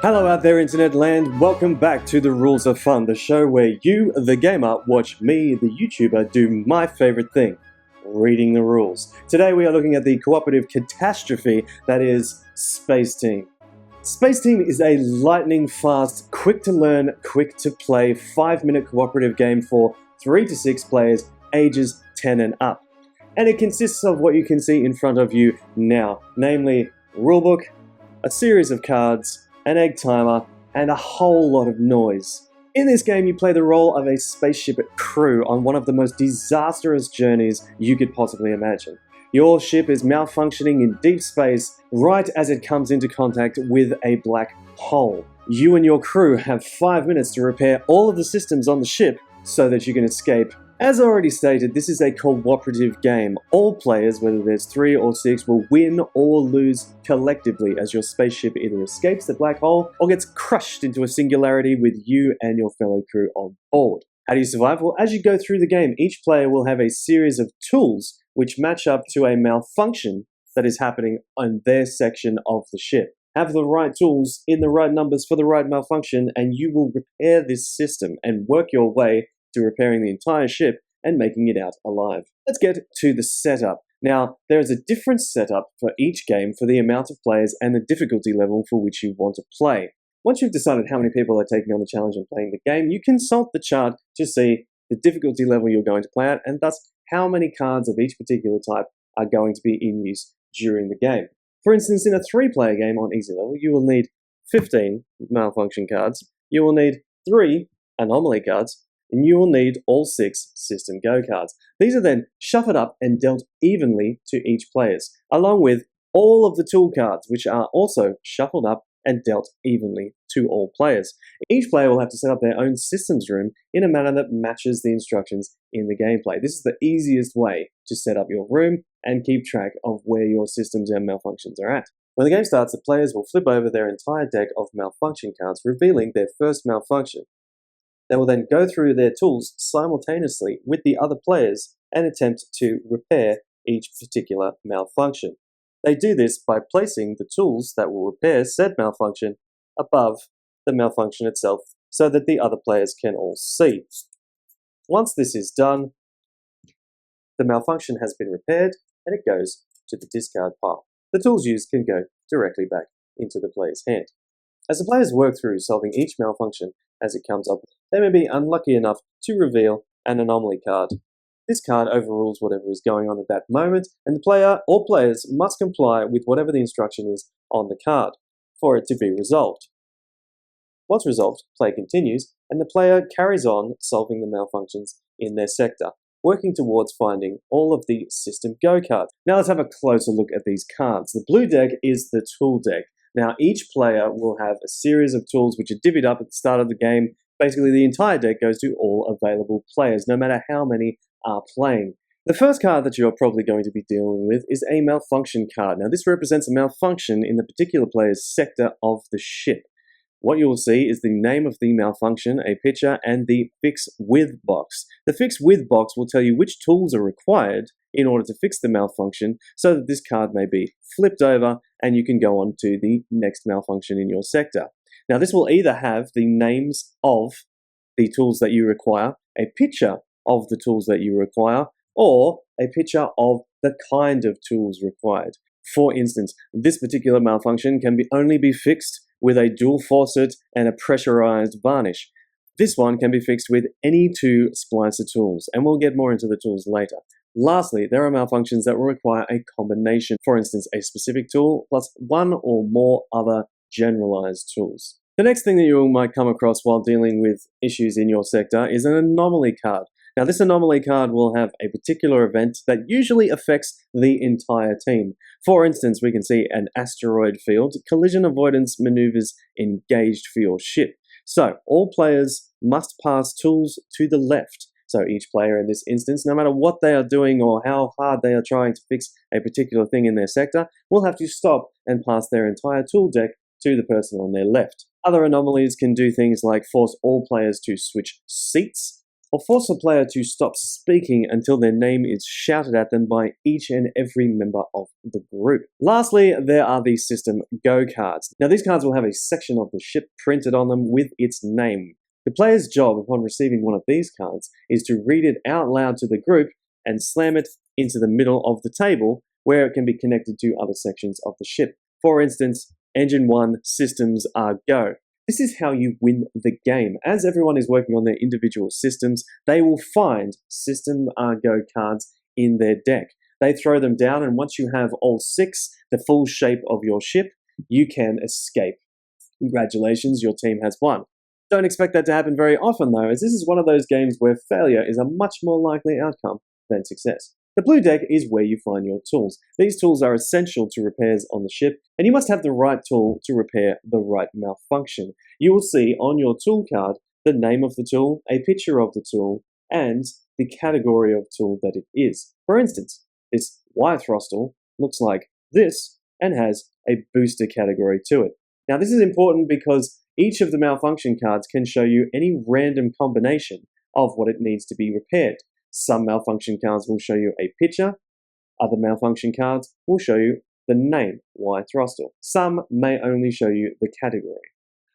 Hello out there, internet land. Welcome back to The Rules of Fun, the show where you, the gamer, watch me, the YouTuber, do my favorite thing, reading the rules. Today we are looking at the cooperative catastrophe that is Spaceteam. Spaceteam is a lightning-fast, quick-to-learn, quick-to-play 5-minute cooperative game for 3 to 6 players, ages 10 and up. And it consists of what you can see in front of you now, namely rulebook, a series of cards, an egg timer, and a whole lot of noise. In this game, you play the role of a spaceship crew on one of the most disastrous journeys you could possibly imagine. Your ship is malfunctioning in deep space right as it comes into contact with a black hole. You and your crew have 5 minutes to repair all of the systems on the ship so that you can escape. As already stated, this is a cooperative game. All players, whether there's 3 or 6, will win or lose collectively as your spaceship either escapes the black hole or gets crushed into a singularity with you and your fellow crew on board. How do you survive? Well, as you go through the game, each player will have a series of tools which match up to a malfunction that is happening on their section of the ship. Have the right tools in the right numbers for the right malfunction, and you will repair this system and work your way to repairing the entire ship and making it out alive. Let's get to the setup. Now, there is a different setup for each game for the amount of players and the difficulty level for which you want to play. Once you've decided how many people are taking on the challenge and playing the game, you consult the chart to see the difficulty level you're going to play at and thus how many cards of each particular type are going to be in use during the game. For instance, in a 3-player game on easy level, you will need 15 malfunction cards, you will need 3 anomaly cards, and you will need all 6 System Go cards. These are then shuffled up and dealt evenly to each players, along with all of the tool cards, which are also shuffled up and dealt evenly to all players. Each player will have to set up their own systems room in a manner that matches the instructions in the gameplay. This is the easiest way to set up your room and keep track of where your systems and malfunctions are at. When the game starts, the players will flip over their entire deck of malfunction cards, revealing their first malfunction. They will then go through their tools simultaneously with the other players and attempt to repair each particular malfunction. They do this by placing the tools that will repair said malfunction above the malfunction itself so that the other players can all see. Once this is done, the malfunction has been repaired and it goes to the discard pile. The tools used can go directly back into the player's hand. As the players work through solving each malfunction as it comes up, they may be unlucky enough to reveal an anomaly card. This card overrules whatever is going on at that moment, and the player or players must comply with whatever the instruction is on the card for it to be resolved. Once resolved, play continues, and the player carries on solving the malfunctions in their sector, working towards finding all of the System Go cards. Now let's have a closer look at these cards. The blue deck is the tool deck. Now each player will have a series of tools which are divvied up at the start of the game. Basically, the entire deck goes to all available players, no matter how many are playing. The first card that you're probably going to be dealing with is a malfunction card. Now, this represents a malfunction in the particular player's sector of the ship. What you will see is the name of the malfunction, a picture, and the Fix With box. The Fix With box will tell you which tools are required in order to fix the malfunction so that this card may be flipped over and you can go on to the next malfunction in your sector. Now, this will either have the names of the tools that you require, a picture of the tools that you require, or a picture of the kind of tools required. For instance, this particular malfunction can only be fixed with a dual faucet and a pressurized varnish. This one can be fixed with any 2 splicer tools, and we'll get more into the tools later. Lastly, there are malfunctions that will require a combination, for instance, a specific tool plus 1 or more other generalized tools. The next thing that you might come across while dealing with issues in your sector is an anomaly card. Now, this anomaly card will have a particular event that usually affects the entire team. For instance, we can see an asteroid field, collision avoidance maneuvers engaged for your ship. So, all players must pass tools to the left. So each player in this instance, no matter what they are doing or how hard they are trying to fix a particular thing in their sector, will have to stop and pass their entire tool deck to the person on their left. Other anomalies can do things like force all players to switch seats, or force a player to stop speaking until their name is shouted at them by each and every member of the group. Lastly, there are the system Go cards. Now these cards will have a section of the ship printed on them with its name. The player's job upon receiving one of these cards is to read it out loud to the group and slam it into the middle of the table where it can be connected to other sections of the ship. For instance, Engine 1, Systems are Go. This is how you win the game. As everyone is working on their individual systems, they will find System are Go cards in their deck. They throw them down, and once you have all 6, the full shape of your ship, you can escape. Congratulations, your team has won. Don't expect that to happen very often though, as this is one of those games where failure is a much more likely outcome than success. The blue deck is where you find your tools. These tools are essential to repairs on the ship, and you must have the right tool to repair the right malfunction. You will see on your tool card the name of the tool, a picture of the tool, and the category of tool that it is. For instance, this wire throstle looks like this and has a booster category to it. Now this is important because each of the malfunction cards can show you any random combination of what it needs to be repaired. Some malfunction cards will show you a picture, other malfunction cards will show you the name, wire throstle. Some may only show you the category.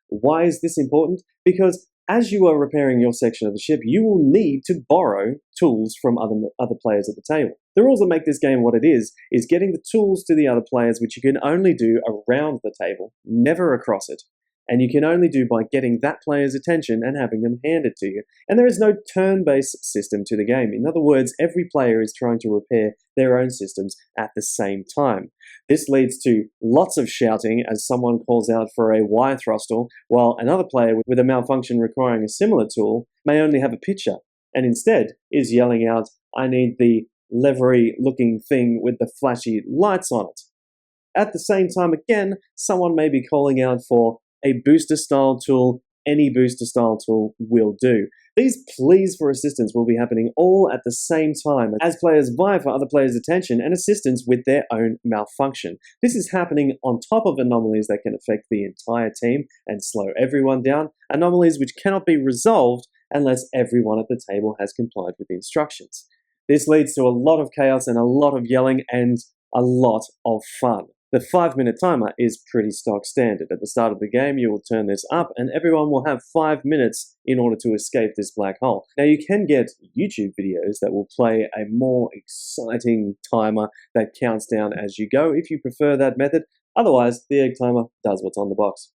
Why is this important? Because as you are repairing your section of the ship, you will need to borrow tools from other players at the table. The rules that make this game what it is getting the tools to the other players, which you can only do around the table, never across it. And you can only do by getting that player's attention and having them handed to you. And there is no turn-based system to the game. In other words, every player is trying to repair their own systems at the same time. This leads to lots of shouting as someone calls out for a wire throstle, while another player with a malfunction requiring a similar tool may only have a picture, and instead is yelling out, "I need the levery-looking thing with the flashy lights on it." At the same time, again, someone may be calling out for a booster style tool. Any booster style tool will do. These pleas for assistance will be happening all at the same time as players vie for other players' attention and assistance with their own malfunction. This is happening on top of anomalies that can affect the entire team and slow everyone down, anomalies which cannot be resolved unless everyone at the table has complied with the instructions. This leads to a lot of chaos and a lot of yelling and a lot of fun. The 5-minute timer is pretty stock standard. At the start of the game, you will turn this up and everyone will have 5 minutes in order to escape this black hole. Now you can get YouTube videos that will play a more exciting timer that counts down as you go if you prefer that method. Otherwise, the egg timer does what's on the box.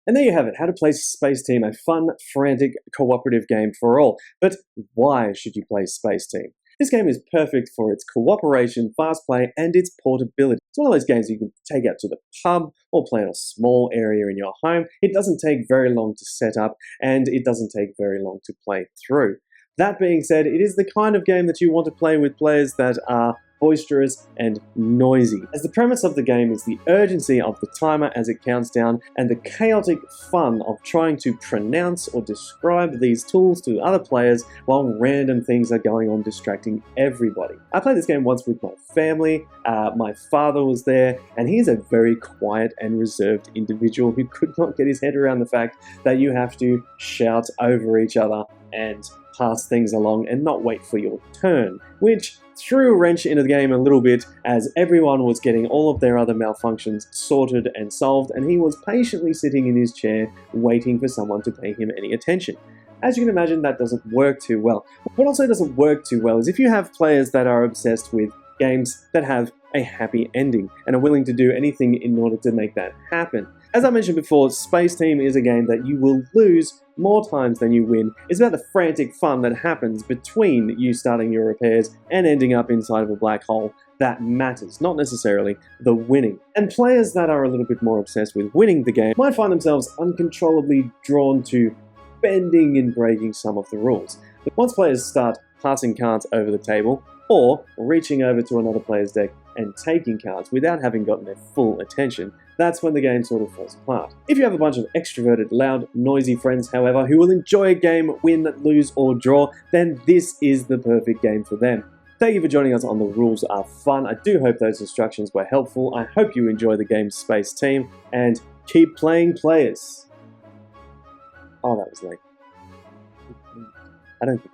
And there you have it, how to play Spaceteam, a fun, frantic, cooperative game for all. But why should you play Spaceteam? This game is perfect for its cooperation, fast play, and its portability. It's one of those games you can take out to the pub or play in a small area in your home. It doesn't take very long to set up, and it doesn't take very long to play through. That being said, it is the kind of game that you want to play with players that are boisterous and noisy, as the premise of the game is the urgency of the timer as it counts down and the chaotic fun of trying to pronounce or describe these tools to other players while random things are going on distracting everybody. I played this game once with my family. My father was there, and he's a very quiet and reserved individual who could not get his head around the fact that you have to shout over each other and pass things along and not wait for your turn, which threw a wrench into the game a little bit as everyone was getting all of their other malfunctions sorted and solved, and he was patiently sitting in his chair waiting for someone to pay him any attention. As you can imagine, that doesn't work too well. What also doesn't work too well is if you have players that are obsessed with games that have a happy ending and are willing to do anything in order to make that happen. As I mentioned before, Spaceteam is a game that you will lose more times than you win. It's about the frantic fun that happens between you starting your repairs and ending up inside of a black hole that matters, not necessarily the winning. And players that are a little bit more obsessed with winning the game might find themselves uncontrollably drawn to bending and breaking some of the rules. But once players start passing cards over the table, or reaching over to another player's deck and taking cards without having gotten their full attention, that's when the game sort of falls apart. If you have a bunch of extroverted, loud, noisy friends, however, who will enjoy a game, win, lose, or draw, then this is the perfect game for them. Thank you for joining us on The Rules Are Fun. I do hope those instructions were helpful. I hope you enjoy the game Spaceteam, and keep playing, players. Oh, that was late. I don't think